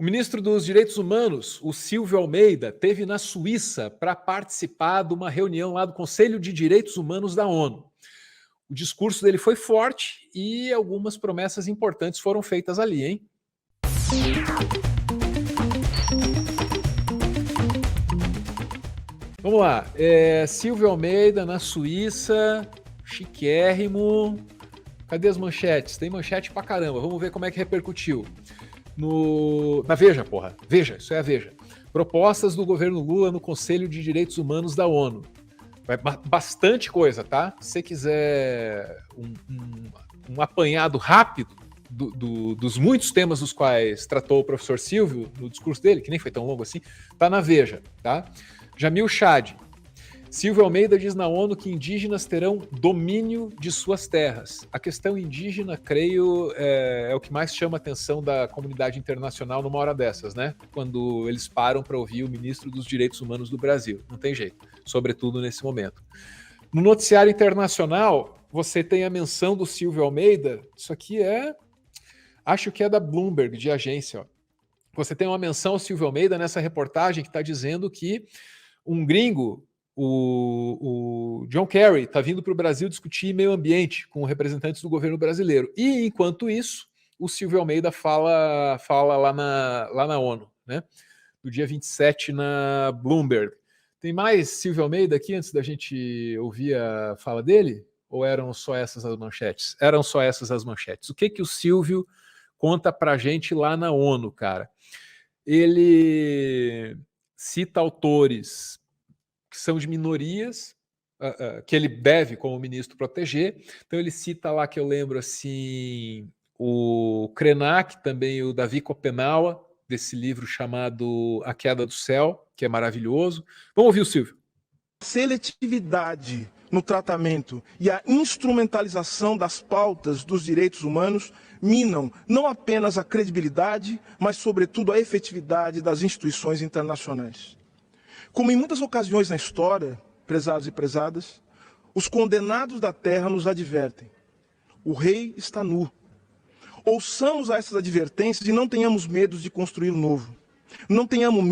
O ministro dos Direitos Humanos, o Silvio Almeida, esteve na Suíça para participar de uma reunião lá do Conselho de Direitos Humanos da ONU. O discurso dele foi forte e algumas promessas importantes foram feitas ali, hein? Vamos lá. Silvio Almeida na Suíça, chiquérrimo. Cadê as manchetes? Tem manchete pra caramba. Vamos ver como é que repercutiu. Na Veja, porra. Veja, isso é a Veja. Propostas do governo Lula no Conselho de Direitos Humanos da ONU. Bastante coisa, tá? Se você quiser um apanhado rápido dos muitos temas dos quais tratou o professor Silvio no discurso dele, que nem foi tão longo assim, tá na Veja, tá? Jamil Chad. Silvio Almeida diz na ONU que indígenas terão domínio de suas terras. A questão indígena, creio, é o que mais chama a atenção da comunidade internacional numa hora dessas, né? Quando eles param para ouvir o ministro dos Direitos Humanos do Brasil. Não tem jeito, sobretudo nesse momento. No noticiário internacional, você tem a menção do Silvio Almeida. Isso aqui acho que é da Bloomberg, de agência. Ó. Você tem uma menção ao Silvio Almeida nessa reportagem que está dizendo que um gringo, o John Kerry, está vindo para o Brasil discutir meio ambiente com representantes do governo brasileiro. E, enquanto isso, o Silvio Almeida fala lá na ONU, né? Do dia 27 na Bloomberg. Tem mais Silvio Almeida aqui antes da gente ouvir a fala dele? Ou eram só essas as manchetes? Eram só essas as manchetes. O que o Silvio conta para a gente lá na ONU, cara? Ele cita autores que são de minorias, que ele deve, como ministro, proteger. Então ele cita lá, que eu lembro, assim, o Krenak, também o Davi Kopenawa, desse livro chamado A Queda do Céu, que é maravilhoso. Vamos ouvir o Silvio. Seletividade no tratamento e a instrumentalização das pautas dos direitos humanos minam não apenas a credibilidade, mas sobretudo a efetividade das instituições internacionais. Como em muitas ocasiões na história, prezados e prezadas, os condenados da terra nos advertem. O rei está nu. Ouçamos a essas advertências e não tenhamos medo de construir o novo. Não tenhamos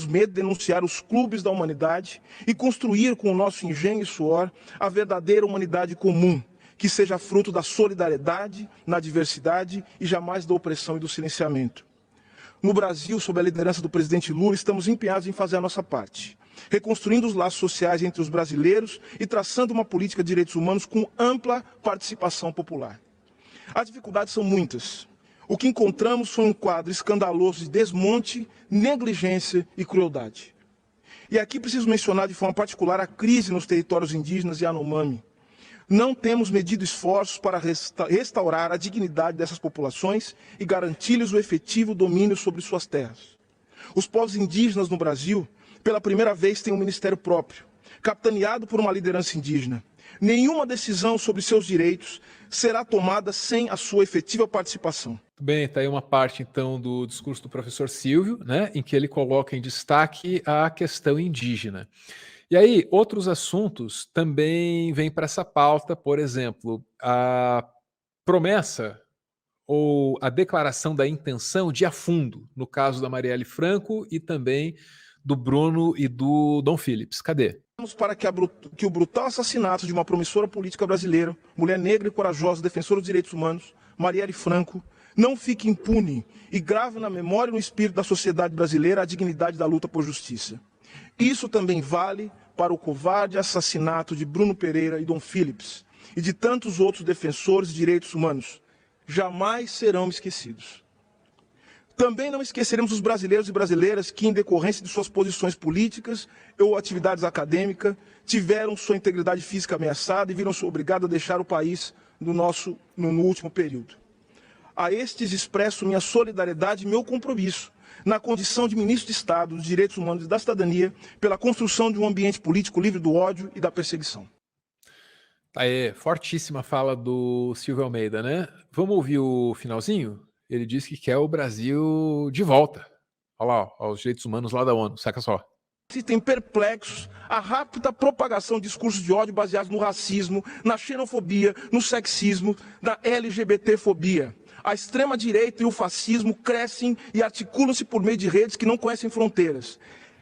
medo de denunciar os clubes da humanidade e construir com o nosso engenho e suor a verdadeira humanidade comum, que seja fruto da solidariedade, na diversidade e jamais da opressão e do silenciamento. No Brasil, sob a liderança do presidente Lula, estamos empenhados em fazer a nossa parte, reconstruindo os laços sociais entre os brasileiros e traçando uma política de direitos humanos com ampla participação popular. As dificuldades são muitas. O que encontramos foi um quadro escandaloso de desmonte, negligência e crueldade. E aqui preciso mencionar de forma particular a crise nos territórios indígenas e Yanomami. Não temos medido esforços para restaurar a dignidade dessas populações e garantir-lhes o efetivo domínio sobre suas terras. Os povos indígenas no Brasil, pela primeira vez, têm um ministério próprio, capitaneado por uma liderança indígena. Nenhuma decisão sobre seus direitos será tomada sem a sua efetiva participação. Bem, está aí uma parte, então, do discurso do professor Silvio, né, em que ele coloca em destaque a questão indígena. E aí, outros assuntos também vêm para essa pauta, por exemplo, a promessa ou a declaração da intenção de ir a fundo, no caso da Marielle Franco e também do Bruno e do Dom Phillips. Cadê? Para que o brutal assassinato de uma promissora política brasileira, mulher negra e corajosa, defensora dos direitos humanos, Marielle Franco, não fique impune e grave na memória e no espírito da sociedade brasileira a dignidade da luta por justiça. Isso também vale para o covarde assassinato de Bruno Pereira e Dom Phillips e de tantos outros defensores de direitos humanos. Jamais serão esquecidos. Também não esqueceremos os brasileiros e brasileiras que, em decorrência de suas posições políticas ou atividades acadêmicas, tiveram sua integridade física ameaçada e viram-se obrigados a deixar o país no último período. A estes expresso minha solidariedade e meu compromisso, na condição de ministro de Estado dos Direitos Humanos e da Cidadania, pela construção de um ambiente político livre do ódio e da perseguição. Aí, fortíssima fala do Silvio Almeida, né? Vamos ouvir o finalzinho? Ele diz que quer o Brasil de volta. Olha lá, ó, os direitos humanos lá da ONU, saca só. Existem perplexos a rápida propagação de discursos de ódio baseados no racismo, na xenofobia, no sexismo, na LGBTfobia. A extrema-direita e o fascismo crescem e articulam-se por meio de redes que não conhecem fronteiras.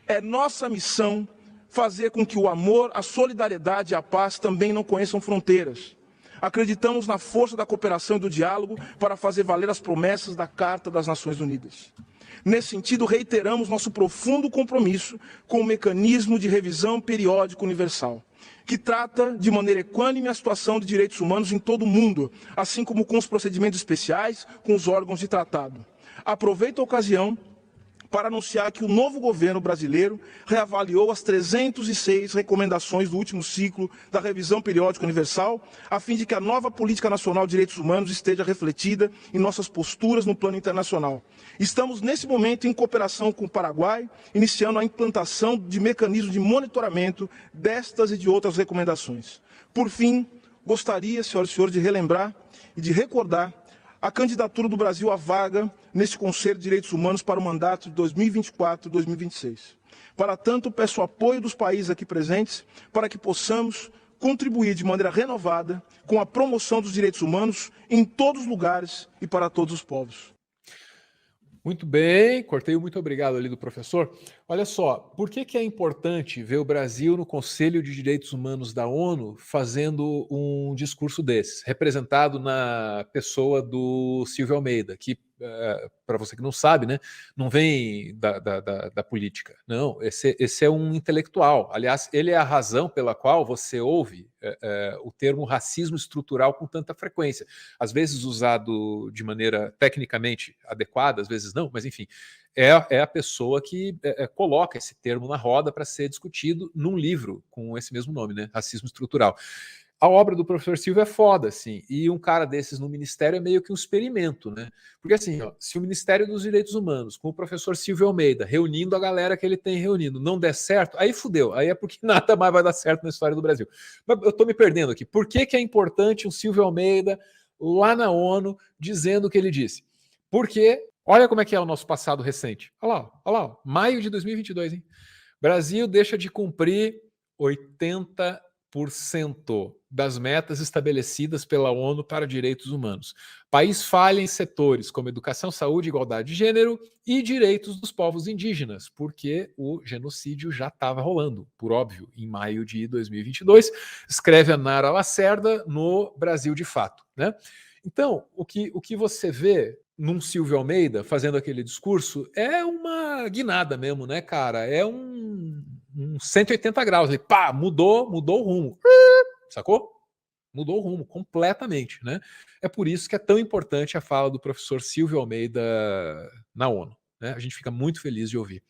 É nossa missão fazer com que o amor, a solidariedade e a paz também não conheçam fronteiras. Acreditamos na força da cooperação e do diálogo para fazer valer as promessas da Carta das Nações Unidas. Nesse sentido, reiteramos nosso profundo compromisso com o mecanismo de revisão periódica universal, que trata de maneira equânime a situação de direitos humanos em todo o mundo, assim como com os procedimentos especiais, com os órgãos de tratado. Aproveito a ocasião para anunciar que o novo governo brasileiro reavaliou as 306 recomendações do último ciclo da revisão periódica universal, a fim de que a nova política nacional de direitos humanos esteja refletida em nossas posturas no plano internacional. Estamos, nesse momento, em cooperação com o Paraguai, iniciando a implantação de mecanismos de monitoramento destas e de outras recomendações. Por fim, gostaria, senhoras e senhores, de relembrar e de recordar a candidatura do Brasil à vaga neste Conselho de Direitos Humanos para o mandato de 2024-2026. Para tanto, peço o apoio dos países aqui presentes para que possamos contribuir de maneira renovada com a promoção dos direitos humanos em todos os lugares e para todos os povos. Muito bem, cortei o muito obrigado ali do professor. Olha só, por que é importante ver o Brasil no Conselho de Direitos Humanos da ONU fazendo um discurso desses, representado na pessoa do Silvio Almeida, que, para você que não sabe, né, não vem da política. Não, esse é um intelectual. Aliás, ele é a razão pela qual você ouve o termo racismo estrutural com tanta frequência. Às vezes usado de maneira tecnicamente adequada, às vezes não, mas enfim, é a pessoa que coloca esse termo na roda para ser discutido num livro com esse mesmo nome, né? Racismo estrutural. A obra do professor Silvio é foda, assim, e um cara desses no Ministério é meio que um experimento, né? Porque assim, ó, se o Ministério dos Direitos Humanos, com o professor Silvio Almeida, reunindo a galera que ele tem reunido, não der certo, aí fudeu, aí é porque nada mais vai dar certo na história do Brasil. Mas eu tô me perdendo aqui. Por que é importante o Silvio Almeida lá na ONU dizendo o que ele disse? Porque, olha como é que é o nosso passado recente. Olha lá, ó, maio de 2022, hein? Brasil deixa de cumprir 80% das metas estabelecidas pela ONU para direitos humanos. País falha em setores como educação, saúde, igualdade de gênero e direitos dos povos indígenas, porque o genocídio já estava rolando, por óbvio, em maio de 2022, escreve a Nara Lacerda no Brasil de Fato, né? Então, o que você vê num Silvio Almeida fazendo aquele discurso é uma guinada mesmo, né, cara? É um 180 graus. Ele, pá, mudou o rumo. Sacou? Mudou o rumo completamente, né? É por isso que é tão importante a fala do professor Silvio Almeida na ONU, né? A gente fica muito feliz de ouvir.